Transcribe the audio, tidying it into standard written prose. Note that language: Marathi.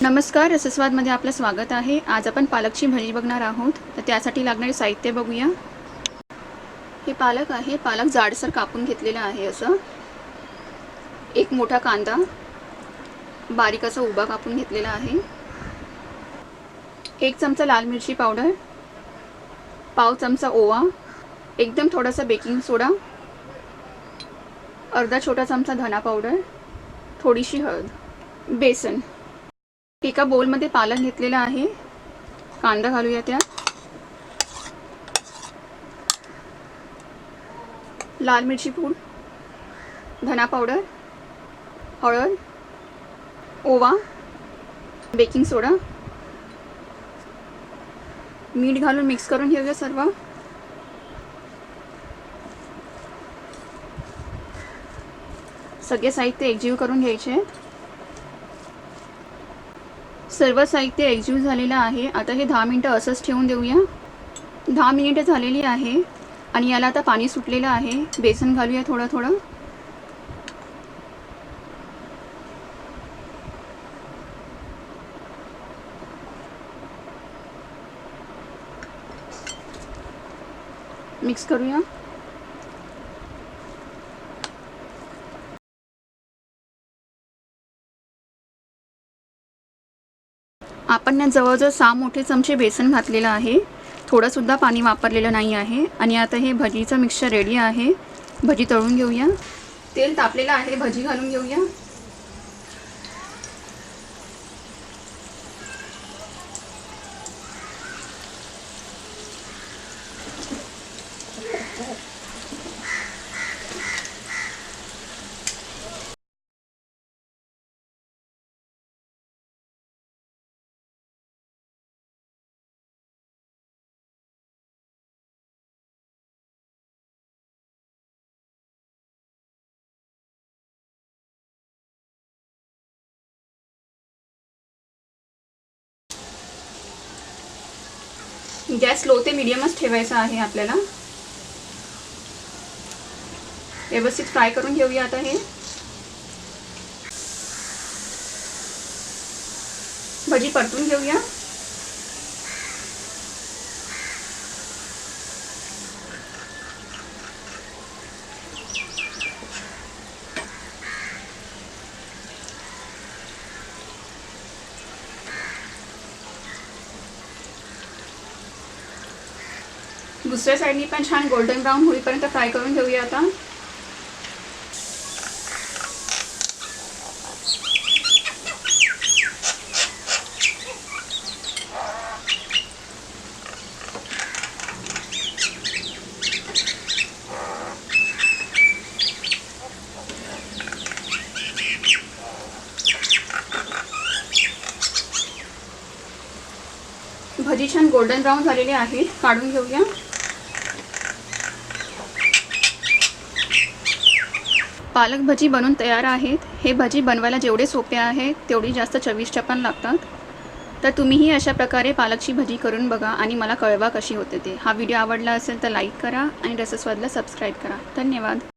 नमस्कार, रसस्वादमध्ये आपलं स्वागत आहे। आज आपण पालकची भाजी बघणार आहोत। तर त्यासाठी लागणारे साहित्य बघूया। हे पालक आहे। पालक जाडसर कापून घेतलेला आहे। असं एक मोठा कांदा बारीक असा उभा कापून घेतलेला आहे। 1 चमचा लाल मिरची पावडर, पाव चमचा ओवा, एकदम थोडासा बेकिंग सोडा, अर्धा छोटा चमचा धना पावडर, थोडीशी हळद, बेसन। एका बोलमध्ये पालक घेतलेला आहे। कांदा घालूया त्यात, लाल मिरची पूड, धना पावडर, हळद, ओवा, बेकिंग सोडा, मीठ घालून मिक्स करून घेऊया सर्व। सगळे साहित्य एकजीव करून घ्यायचे। सर्व साहित्य एकजीव झालेलं आहे। आता हे 10 मिनिटं असंच ठेवून देऊया। 10 मिनिटं झालेली आहे आणि याला आता पाणी सुटलेलं आहे। बेसन घालूया थोडं थोडं। मिक्स करूया। आपण जवळजवळ 6 मोठे चमचे बेसन घातलेलं आहे। थोडंसुद्धा पाणी वापरलेलं नाही आहे। आणि आता हे भजीचं मिक्सचर रेडी आहे। भजी तळून घेऊया। तेल तापलेलं आहे, भजी घालून घेऊया। गॅस लो ते मीडियमच ठेवायचा आहे आपल्याला। व्यवस्थित फ्राय करून घेऊया आता हे। भजी परतून घेऊया। दुसऱ्या साईडनी पण छान गोल्डन ब्राउन होईपर्यंत फ्राय करून घेऊया आता। भजी छान गोल्डन ब्राउन झालेले आहेत, काढून घेऊया। पालक भजी बनवून तयार आहेत। हे भजी बनवायला जेवढे सोपे आहेत तेवढी जास्त चविष्ट पण लागतात। तर तुम्हीही अशा प्रकारे पालकची भजी करून बघा आणि मला कळवा कशी होते ते। हा व्हिडिओ आवडला असेल तर लाईक करा आणि रसस्वादला सबस्क्राईब करा। धन्यवाद।